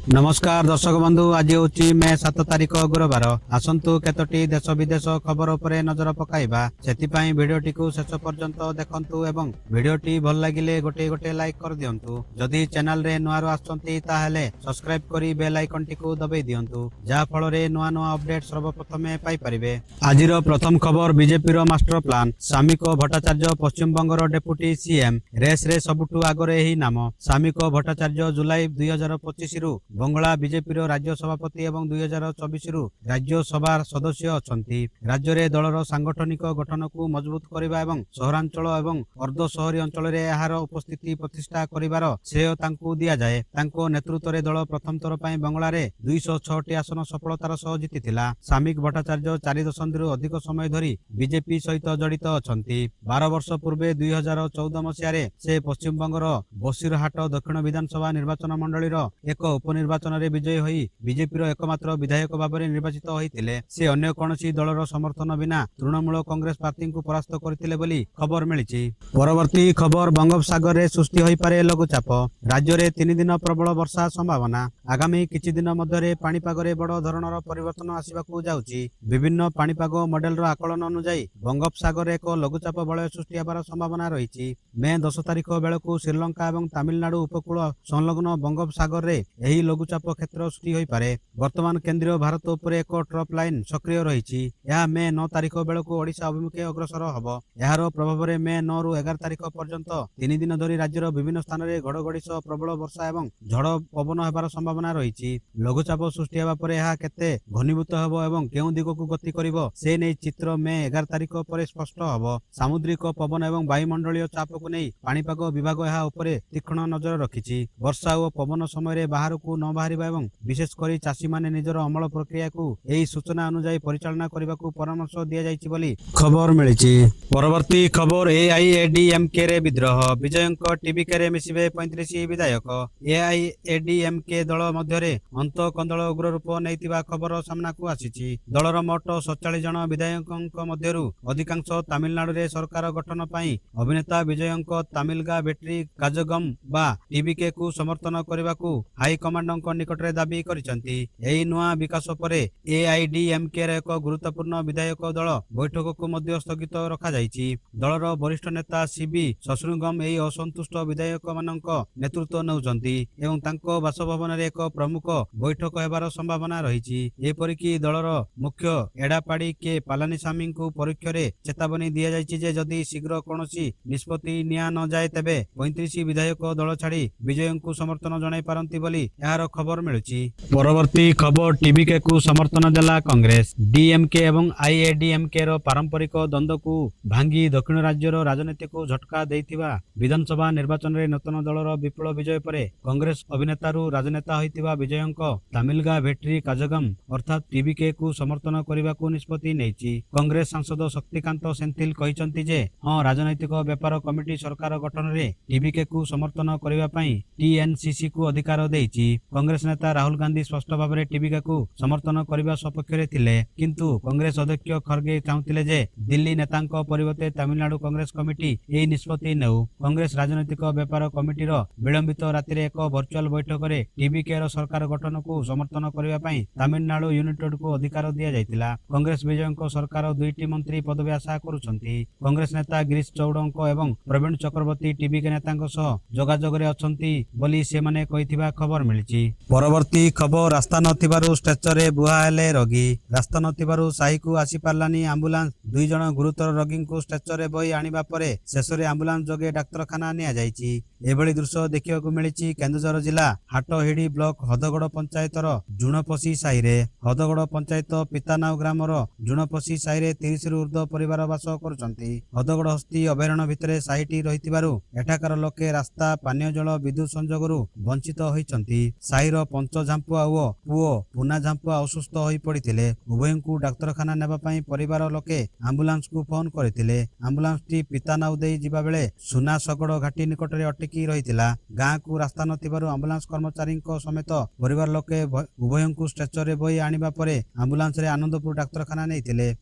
नमस्कार दर्शक बंधु, आज हूँ मे 7 तारिख गुरुवार। आसतु केतोटी देश विदेश खबर उपरे नजर पकाइबा। सेतिपाई भिडियोटी को शेष पर्यंत देखंतु एवं भिडियोटी भल लागिले गोटे गोटे लाइक कर दियंतु। जदि चैनल रे नुआरो आछंती ताहेले सब्सक्राइब करी बेल आइकन टी को दबाई दियंतु, जा फल रे नुआ नुआ अपडेट सर्वप्रथमे पाई परिबे। आजिर प्रथम खबर बिजेपी रो मास्टर प्लान। सामिको भट्टाचार्य पश्चिम बंगर डेप्यूटी सीएम रेस रे सबुठु आगरे ही नाम। सामिको भट्टाचार्य जुलाई 2025 रु बंगला बीजेपी राज्य सभापति एवं 2024 रु राज्यसभा सदस्य अछंती। राज्य रे दलर सांगठनिक गठन को मजबूत करिबा एवं सहरांचल एवं अर्ध शहरी अंचल रे एहार उपस्थिति प्रतिष्ठा करिबार श्रेय तांकु दिया जाए। तांको नेतृत्व रे दल प्रथम थर पई बंगला रे 206 आसन सफलतार सह जीतिथिला। सामिक भट्टाचार्य 4 दशंधि रु अधिक समय धरी बीजेपी सहित जड़ित अछंती। 12 वर्ष पूर्वे 2014 मसिया रे से पश्चिम बंगर बसिरहाट दक्षिण विधानसभा निर्वाचन मंडली एक उपनिर्वाचन रे विजयी होई बीजेपी एकमात्र विधायक भाव में निर्वाचित होइतिले। से अन्य कौनसी दलर समर्थन बिना तृणमूल कांग्रेस पार्टी को परास्त करथिले बोली खबर मिलिछि। परवर्ती खबर बंगोपसागर रे सृष्टि होई पारे लघुचाप। राज्य रे 3 दिन प्रबल वर्षा संभावना। आगामी किछि दिन मध्य रे पाणीपाग रे बड़ धरणर परिवर्तन आसिबाकू जाउछि। विभिन्न पाणीपाग मॉडल रो आकलन अनुसार बंगोपसागर एक लघुचाप वलय सृष्टि होबार संभावना रहिछि। मे 10 तारिख बेलकू श्रीलंका एवं तमिलनाडु उपकूल संलग्न बंगोपसागर रे एही लघुचाप क्षेत्र सृष्टि होई पारे। वर्तमान केंद्रीय भारत उपरे एक ट्रफ लाइन सक्रिय रहिछि। यह मे 9 तारिख बेलकू ओडिशा अभिमुखे अग्रसर हबो। यार प्रभाव रे मे 9 रु 11 तारिख पर्यंत 3 दिन धरी राज्यर विभिन्न स्थान रे घड़घड़ी सह प्रबल वर्षा एवं झड़ पवन हेबार संभावना रहिछि। लघुचाप सृष्टि हेबा परे यह केते घनीभूत हेबो एवं केउ दिगकू गति करिवो से नै चित्र मे 11 तारिख परे स्पष्ट हबो। सामुद्रिक पवन एवं वायुमंडलीय चाप को नै पाणीपाग विभाग यह उपरे तीक्ष्ण नजर रखिछि। वर्षा और पवन समय रे बाहर को न बाहरिबा एवं विशेष करी चाषी माने निजर अमल प्रक्रिया को एही सूचना अनुसार परिचालना करबा को परामर्श दिया जायछि बोली खबर मिलिछि। परवर्ती खबर एआईएडीएमके रे विद्रोह। विजयंक टीबीके रे मिसिबे 35 विधायक। एआईएडीएमके दल मध्य रे अंत कंदल उग्र रूप नैतिबा खबर सामना को आसीछि। दलर मोट 47 जन विधायकक मध्यरु अधिकांश तमिलनाडु रे सरकार गठन पई अभिनेता विजयंक तमिलगा बैटरी काजगम बा टीबीके को समर्थन करबा को हाई कमांडक निकट रे दाबी करिसंती। एही नुआ विकास परे एआईडीएमके रे एक गुरुत्वपूर्ण विधायक दल बैठक को मध्य स्थगित रखा जायछि। दलर वरिष्ठ नेता सीबी शशुरगम एही असंतुष्ट विधायक मानक नेतृत्व नउचंती एवं तांको बासभवन रे एक प्रमुख बैठक हेबार संभावना रहिछि। एपरिकी दलर मुख्य एडापाड़ी के पालानीसामी को परीक्ष रे चेतावनी दिया जायछि जे जदि शीघ्र कोनोसी निष्पत्ति निया न जाय तेबे 35 विधायक दल छाड़ी विजय को समर्थन जणाई पारंती बोली यार खबर मिलुछि। परवर्ती खबर टीबीके को समर्थन देला कांग्रेस। डीएमके एवं आईएडीएमके रो पारंपरिक द्वंद्व को भांगी दक्षिण राज्य रो राजनीति को झटका देइथिबा विधानसभा निर्वाचन रे नूतन दलर विपुल विजय परे कांग्रेस अभिनेतारू राजनेता होइतिबा विजयंक तमिलगा भेट्री काजगम अर्थात टीबीके को समर्थन करबा को निष्पत्ति नेछि। कांग्रेस सांसद शक्तिकांत सेंथिल कहिसंती जे हां राजनैतिक व्यापार कमिटी सरकार गठन रे टीबीके को समर्थन करबा पई टीएनसीसी को अधिकार देइछि। कांग्रेस नेता राहुल गांधी स्पष्ट भाव में टीबीके को समर्थन करबा सपक्ष रे थिले, किंतु कांग्रेस अध्यक्ष खरगे चाहुतिले जे दिल्ली नेतांक परिवर्ते तमिलनाडु कांग्रेस कमिटी एही निष्पत्ति नेउ। कांग्रेस राजनैतिक व्यापार कमिटी रो विलंबित राति रे एक वर्चुअल बैठक रे टीबीके रो सरकार गठन को समर्थन करबा पई तमिलनाडु यूनाइटेड को अधिकार दिया जायतिला। कांग्रेस विजयंक सरकार 2टी मंत्री पदवी आशा करूछंती। कांग्रेस नेता गिरीश चौड़ंक एवं प्रवीण चक्रवर्ती टीबीके नेतांक सह जोगाजोग रे अछंती बोली से माने कहिथिबा खबर मिलिछि। परवर्ती खबर रास्ता नथिबारु स्ट्रेचर रे बुहा हेले रोगी। रास्ता नथिबारु साही को आसी पारलानी एम्बुलेंस। 2 जण गुरुतर रोगी को स्ट्रेचर रे बही आनिबा परे शेष रे एम्बुलेंस जोगे डाक्तरखाना निया जायछि। एभली दृश्य देखिबा को मिलिछि केन्दुझर जिला हाटहिडी ब्लॉक हदगड़ पंचायतर जुणपसी साही रे। हदगड़ पंचायत पितानाव ग्रामर जुणपसी साही रे 30 रु ऊर्ध्व परिवार वास करूछंती। हदगड़ हस्ती अभयारण्य भितरे साहीटी रहितिबारु एठाकार लोके रास्ता पानीय जल विद्युत संयोगरु वंचित होइछंती। साहीर पंच झांपुआ ओ पुओ पुना झांपुआ असुस्थ होई पड़िथिले। उभयंकु डाक्तरखाना नेबा पई परिवार लोके एम्बुलेंस को फोन करथिले। एम्बुलेंस टी पितानाव देई जिबा बेले सुना सगड़ घाटी निकट रे अटकी रहितिला। गाँ को रास्ता नथिबारु एम्बुलेंस कर्मचारी समेत परिवार लोके उभयंकु स्ट्रेचर रे बही आनिबा परे एम्बुलेंस रे आनंदपुर डाक्तरखाना नेइथिले।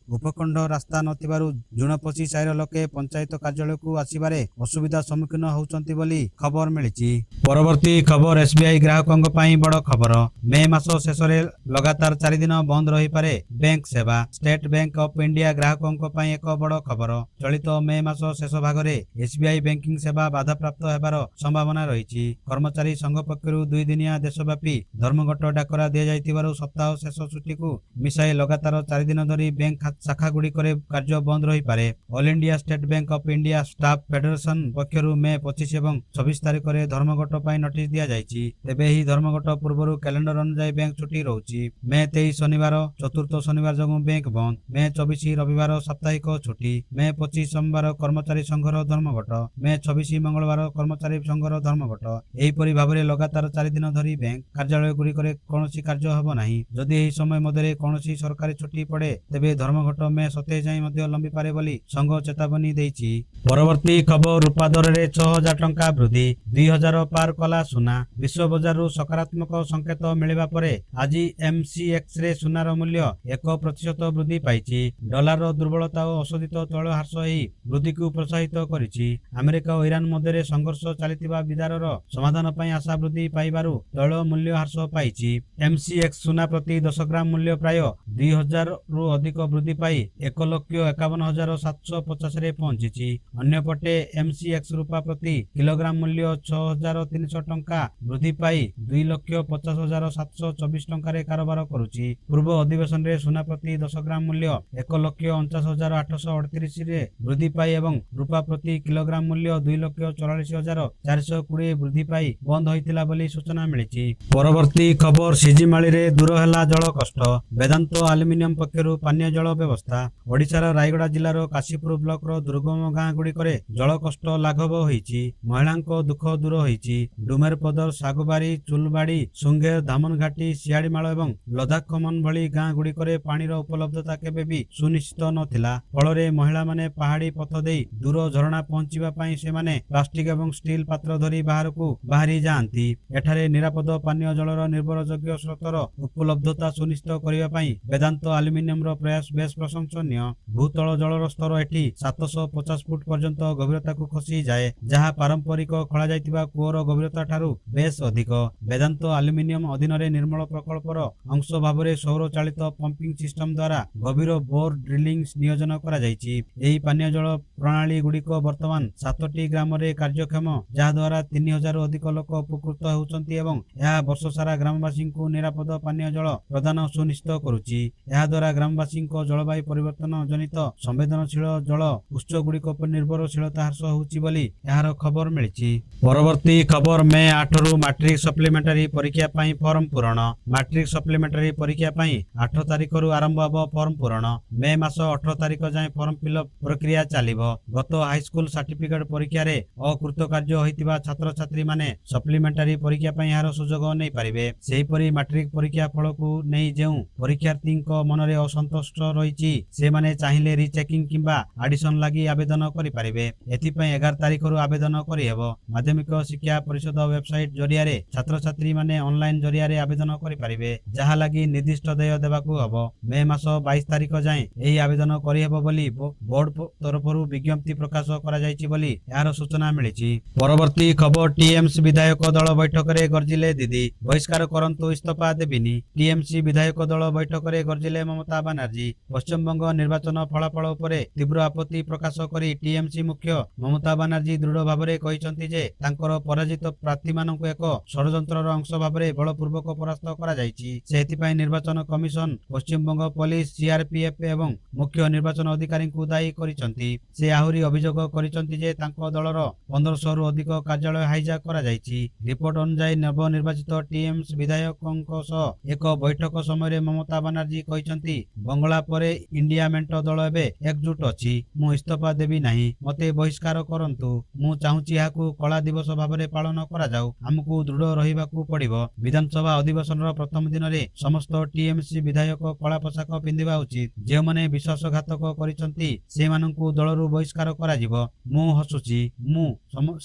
उपखंड रास्ता नथिबारु जुणपसी साहीर लोके पंचायत कार्यालय को आसीबारे असुविधा सम्मुखीन होउचंती बोली खबर मिलिछि। परवर्ती खबर एसबीआई ग्राहकों पई बड़ खबर। ମେ ମାସ ଶେଷରେ ଲଗାତାର 4 ଦିନ ବନ୍ଦ ରହିପାରେ ବ୍ୟାଙ୍କ ସେବା। ଷ୍ଟେଟ ବ୍ୟାଙ୍କ ଅଫ ଇଣ୍ଡିଆ ଗ୍ରାହକଙ୍କ ପାଇଁ ଏକ ବଡ଼ ଖବର। ଚଳିତ ମେ ମାସ ଶେଷ ଭାଗରେ ଏସବିଆଇ ବ୍ୟାଙ୍କିଂ ସେବା ବାଧାପ୍ରାପ୍ତ ହେବାର ସମ୍ଭାବନା ରହିଛି। କର୍ମଚାରୀ ସଂଘ ପକ୍ଷରୁ 2 ଦିନିଆ ଦେଶବ୍ୟାପୀ ଧର୍ମଘଟ ଡାକରା ଦିଆଯାଇଥିବାରୁ ସପ୍ତାହ ଶେଷ ଛୁଟିକୁ ମିଶାଇ ଲଗାତାର 4 ଦିନ ଧରି ବ୍ୟାଙ୍କ ଶାଖାଗୁଡ଼ିକରେ କାର୍ଯ୍ୟ ବନ୍ଦ ରହିପାରେ। All India state bank of India staff federation ପକ୍ଷରୁ ମେ 25 ଏବଂ 26 ତାରିଖରେ ଧର୍ମଘଟ ପାଇଁ ନୋଟିସ ଦିଆଯାଇଛି। ତେବେ ଏହି ଧର୍ମଘଟ ପୂର୍ବରୁ କ୍ୟାଲେଣ୍ଡର ଅନୁଯାୟୀ ବ୍ୟାଙ୍କ ଛୁଟି ରହୁଛି। ମେ 23 ଶନିବାର ଚତୁର୍ଥ ଶନିବାର ଯୋଗୁଁ ବ୍ୟାଙ୍କ ବନ୍ଦ। ମେ 24 ରବିବାର ସାପ୍ତାହିକ ଛୁଟି। ମେ 25 ସୋମବାର କର୍ମଚାରୀ ସଂଘର ଧର୍ମଘଟ। ମେ 26 ମଙ୍ଗଳବାର କର୍ମଚାରୀ ସଂଘର ଧର୍ମଘଟ। ଏହିପରି ଭାବରେ ଲଗାତାର 4 ଦିନ ଧରି ବ୍ୟାଙ୍କ କାର୍ଯ୍ୟାଳୟଗୁଡ଼ିକରେ କୌଣସି କାର୍ଯ୍ୟ ହେବ ନାହିଁ। ଯଦି ଏହି ସମୟ ମଧ୍ୟରେ କୌଣସି ସରକାରୀ ଛୁଟି ପଡ଼େ ତେବେ ଧର୍ମଘଟ ମେ 27 ଯାଏଁ ମଧ୍ୟ ଲମ୍ବିପାରେ ବୋଲି ସଂଘ ଚେତାବନୀ ଦେଇଛି। ପରବର୍ତ୍ତୀ ଖବର ରୂପା ଦରରେ 6000 ଟଙ୍କା ବୃଦ୍ଧି। 2000 ପାର କଲା ସୁନା। ବିଶ୍ୱ ବଜାରରୁ ସକାରାତ୍ମକ ସଂକେତ ମିଳିବା ପରେ ଆଜି ଏମସିଏକ୍ସରେ ସୁନାର ମୂଲ୍ୟ 1% ବୃଦ୍ଧି ପାଇଛି। ଡଲାରର ଦୁର୍ବଳତା ଓ ଅଶୋଧିତ ତୈଳ ହ୍ରାସ ଏହି ବୃଦ୍ଧିକୁ ପ୍ରୋତ୍ସାହିତ କରିଛି। ଆମେରିକା ଓ ଇରାନ ମଧ୍ୟରେ ସଂଘର୍ଷ ଚାଲିଥିବା ବିଦାରର ସମାଧାନ ପାଇଁ ଆଶା ବୃଦ୍ଧି ପାଇବାରୁ ତୈଳ ମୂଲ୍ୟ ହ୍ରାସ ପାଇଛି। ଏମସିଏକ୍ସ ସୁନା ପ୍ରତି 10 ଗ୍ରାମ ମୂଲ୍ୟ ପ୍ରାୟ 2000ରୁ ଅଧିକ ବୃଦ୍ଧି ପାଇ 1,51,750ରେ ପହଞ୍ଚିଛି। ଅନ୍ୟପଟେ ଏମସିଏକ୍ସ ରୂପା ପ୍ରତି କିଲୋଗ୍ରାମ ମୂଲ୍ୟ 6,300 ଟଙ୍କା ବୃଦ୍ଧି ପାଇ 2,50,724 ଟଙ୍କାରେ କାରବାର କରୁଛି। ପୂର୍ବ ଅଧିବେଶନରେ ସୁନା ପ୍ରତି 10 ଗ୍ରାମ ମୂଲ୍ୟ 1,49,838ରେ ବୃଦ୍ଧି ପାଇ ଏବଂ ରୂପା ପ୍ରତି କିଲୋଗ୍ରାମ ମୂଲ୍ୟ 2,44,420 ବୃଦ୍ଧି ପାଇ ବନ୍ଦ ହୋଇଥିଲା ବୋଲି ସୂଚନା ମିଳିଛି। ପରବର୍ତ୍ତୀ ଖବର ସିଜିମାଳିରେ ଦୂର ହେଲା ଜଳ କଷ୍ଟ। ବେଦାନ୍ତ ଆଲୁମିନିୟମ ପକ୍ଷରୁ ପାନୀୟ ଜଳ ବ୍ୟବସ୍ଥା। ଓଡ଼ିଶାର ରାୟଗଡ଼ା ଜିଲ୍ଲାର କାଶୀପୁର ବ୍ଲକର ଦୁର୍ଗମ ଗାଁ ଗୁଡ଼ିକରେ ଜଳ କଷ୍ଟ ଲାଘବ ହୋଇଛି। ମହିଳାଙ୍କ ଦୁଃଖ ଦୂର ହୋଇଛି। ଡୁମେରପଦର ଶାଗୁବାରୀ, ଚୁଲବାଡ଼ି, ସୁଙ୍ଗେର, ଧାମନଘାଟି, ଶିଆଳିମାଳ ଏବଂ ଲଦାଖମନ ଭଳି ଗାଁ ଗୁଡ଼ିକରେ ପାଣିର ଉପଲବ୍ଧତା କେବେ ବି ସୁନିଶ୍ଚିତ ନଥିଲା। ଫଳରେ ମହିଳାମାନେ ପାହାଡ଼ି ପଥ ଦେଇ ଦୂର ଝରଣା ପହଞ୍ଚିବା ପାଇଁ ସେମାନେ ପ୍ଲାଷ୍ଟିକ ଏବଂ ଷ୍ଟିଲ ପାତ୍ର ଧରି ବାହାରକୁ ବାହାରି ଯାଆନ୍ତି। ଏଠାରେ ନିରାପଦ ପାନୀୟ ଜଳର ନିର୍ଭରଯୋଗ୍ୟ ସ୍ରୋତର ଉପଲବ୍ଧତା ସୁନିଶ୍ଚିତ କରିବା ପାଇଁ ବେଦାନ୍ତ ଆଲୁମିନିୟମର ପ୍ରୟାସ ବେଶ୍ ପ୍ରଶଂସନୀୟ। ଭୂତଳ ଜଳର ସ୍ତର ଏଠି 750 ଫୁଟ ପର୍ଯ୍ୟନ୍ତ ଗଭୀରତାକୁ ଖସି ଯାଏ, ଯାହା ପାରମ୍ପରିକ ଖୋଳାଯାଇଥିବା କୂଅର ଗଭୀରତା ଠାରୁ ବେଶ୍ ଅଧିକ। ବେଦାନ୍ତ ଆଲୁମିନିୟମ ଅଧୀନରେ ନିର୍ମଳ ପ୍ରକଳ୍ପର ଅଂଶ ଭାବରେ ସୌର ଚାଳିତ ପମ୍ପିଂ ସିଷ୍ଟମ ଦ୍ୱାରା ଗଭୀର ବୋର ଡ୍ରିଲିଂ ନିୟୋଜନ କରାଯାଇଛି। ଏହି ପାନୀୟ ଜଳ ପ୍ରଣାଳୀ ଗୁଡ଼ିକ ବର୍ତ୍ତମାନ 7ଟି ଗ୍ରାମରେ କାର୍ଯ୍ୟକ୍ଷମ, ଯାହାଦ୍ୱାରା 3000ରୁ ଅଧିକ ଲୋକ ଉପକୃତ ହେଉଛନ୍ତି ଏବଂ ଏହା ବର୍ଷସାରା ଗ୍ରାମବାସୀଙ୍କୁ ନିରାପଦ ପାନୀୟ ଜଳ ପ୍ରଦାନ ସୁନିଶ୍ଚିତ କରୁଛି। ଏହାଦ୍ୱାରା ଗ୍ରାମବାସୀଙ୍କ ଜଳବାୟୁ ପରିବର୍ତ୍ତନ ଜନିତ ସମ୍ବେଦନଶୀଳ ଜଳ ଉତ୍ସଗୁଡ଼ିକ ଉପରେ ନିର୍ଭରଶୀଳତା ହ୍ରାସ ହେଉଛି ବୋଲି ଏହାର ଖବର ମିଳିଛି। ପରବର୍ତ୍ତୀ ଖବର ମେ 8ରୁ ମାଟ୍ରିକ ସପ୍ଲିମେଣ୍ଟାରୀ ପରୀକ୍ଷା ପାଇଁ ଫର୍ମ ପୂରଣ। ମାଟ୍ରିକ ସପ୍ଲିମେଣ୍ଟାରୀ ପରୀକ୍ଷା ପାଇଁ 8 ତାରିଖରୁ ଆରମ୍ଭ ହେବ ଫର୍ମ ପୂରଣ। ମେ ମାସ 18 ତାରିଖ ଯାଏଁ ଫର୍ମ ଫିଲ୍ଅପ୍ ପ୍ରକ୍ରିୟା ଚାଲିବ। ଗତ ହାଇସ୍କୁଲ ସାର୍ଟିଫିକେଟ ପରୀକ୍ଷାରେ ଅକୃତକାର୍ଯ୍ୟ ହୋଇଥିବା ଛାତ୍ରଛାତ୍ରୀମାନେ ସପ୍ଲିମେଣ୍ଟାରୀ ପରୀକ୍ଷା ପାଇଁ ଏହାର ସୁଯୋଗ ନେଇପାରିବେ। ସେହିପରି ମାଟ୍ରିକ ପରୀକ୍ଷା ଫଳକୁ ନେଇ ଯେଉଁ ପରୀକ୍ଷାର୍ଥୀଙ୍କ ମନରେ ଅସନ୍ତୋଷ ରହିଛି ସେମାନେ ଚାହିଁଲେ ରିଚେକିଂ କିମ୍ବା ଆଡିସନ ଲାଗି ଆବେଦନ କରିପାରିବେ। ଏଥିପାଇଁ 11 ତାରିଖରୁ ଆବେଦନ କରିହେବ। ମାଧ୍ୟମିକ ଶିକ୍ଷା ପରିଷଦ ୱେବସାଇଟ ଜରିଆରେ ଛାତ୍ରଛାତ୍ରୀମାନେ ଅନଲାଇନ ଜରିଆରେ ଆବେଦନ କରିପାରିବେ, ଯାହା ଲାଗି ନିର୍ଦ୍ଦିଷ୍ଟ ଦେୟ ଦେବାକୁ ହେବ। ମେ ମାସ 22 ତାରିଖ ଯାଏଁ ଏହି ଆବେଦନ କରିହେବ ବୋଲି ବୋର୍ଡ ତରଫରୁ ବିଜ୍ଞପ୍ତି ପ୍ରକାଶ କରାଯାଇଛି ବୋଲି ଏହାର ସୂଚନା ମିଳିଛି। ପରବର୍ତ୍ତୀ ଖବର ଟିଏମସି ବିଧାୟକ ଦଳ ବୈଠକରେ ଗର୍ଜିଲେ ଦିଦି, ବହିଷ୍କାର କରନ୍ତୁ ଇସ୍ତଫା ଦେବିନି। ଟିଏମସି ବିଧାୟକ ଦଳ ବୈଠକରେ ଗର୍ଜିଲେ ମମତା ବାନାର୍ଜୀ। ପଶ୍ଚିମବଙ୍ଗ ନିର୍ବାଚନ ଫଳାଫଳ ଉପରେ ତୀବ୍ର ଆପତ୍ତି ପ୍ରକାଶ କରି ଟିଏମସି ମୁଖ୍ୟ ମମତା ବାନାର୍ଜୀ ଦୃଢ଼ ଭାବରେ କହିଛନ୍ତି ଯେ ତାଙ୍କର ପରାଜିତ ପ୍ରାର୍ଥୀମାନଙ୍କୁ ଏକ ଷଡ଼ଯନ୍ତ୍ରର ଅଂଶ ଭାବରେ ବଳପୂର୍ବକ ପରାସ୍ତ କରାଯାଇଛି। ସେ ଏଥିପାଇଁ ନିର୍ବାଚନ କମିଶନ, ପଶ୍ଚିମବଙ୍ଗ ପୋଲିସ, ସିଆରପିଏଫ ଏବଂ ମୁଖ୍ୟ ନିର୍ବାଚନ ଅଧିକାରୀଙ୍କୁ ଦାୟୀ କରିଛନ୍ତି। ସେ ଆହୁରି ଅଭିଯୋଗ କରିଛନ୍ତି ଯେ ତାଙ୍କ ଦଳର 1500ରୁ ଅଧିକ କାର୍ଯ୍ୟାଳୟ ହାଇଜାକ୍ କରାଯାଇଛି। ରିପୋର୍ଟ ଅନୁଯାୟୀ ନବନିର୍ବାଚିତ ଟିଏମସି ବିଧାୟକଙ୍କ ସହ ଏକ ବୈଠକ ସମୟରେ ମମତା ବାନାର୍ଜୀ କହିଛନ୍ତି, ବଙ୍ଗଳା ପରେ ଇଣ୍ଡିଆ ମେଣ୍ଟ ଦଳ ଏବେ ଏକଜୁଟ ଅଛି। ମୁଁ ଇସ୍ତଫା ଦେବି ନାହିଁ। ମୋତେ ବହିଷ୍କାର କରନ୍ତୁ। ମୁଁ ଚାହୁଁଛି ଏହାକୁ କଳା ଦିବସ ଭାବରେ ପାଳନ କରାଯାଉ। ଆମକୁ ଦୃଢ଼ ରହିବାକୁ ପଡ଼ିବ। ବିଧାନସଭା ଅଧିବେଶନର ପ୍ରଥମ ଦିନରେ ସମସ୍ତ ଟିଏମସି ବିଧାୟକ କଳା ପୋଷାକ ପିନ୍ଧିବା ଉଚିତ। ଯେଉଁମାନେ ବିଶ୍ୱାସଘାତକ କରିଛନ୍ତି ସେମାନଙ୍କୁ ଦଳରୁ ବହିଷ୍କାର କରାଯିବ। ମୁଁ ହସୁଛି। ମୁଁ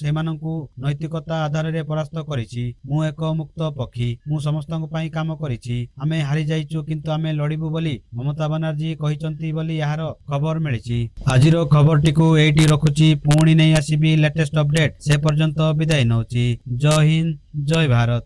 ସେମାନଙ୍କୁ ନୈତିକତା ଆଧାରରେ ପରାସ୍ତ କରିଛି। ମୁଁ ଏକ ମୁକ୍ତ ପକ୍ଷୀ। ମୁଁ ସମସ୍ତଙ୍କ ପାଇଁ କାମ କରିଛି। ଆମେ ହାରିଯାଇଛୁ କିନ୍ତୁ ଆମେ ଲଢ଼ିବୁ ବୋଲି ମମତା ବାନାର୍ଜୀ କହିଛନ୍ତି ବୋଲି ଏହାର ଖବର ମିଳିଛି। ଆଜିର ଖବରଟିକୁ ଏଇଠି ରଖୁଛି। ପୁଣି ନେଇ ଆସିବି ଲେଟେଷ୍ଟ ଅପଡେଟ୍। ସେ ପର୍ଯ୍ୟନ୍ତ ବିଦାୟ ନେଉଛି। ଜୟ ହିନ୍ଦ, ଜୟ ଭାରତ।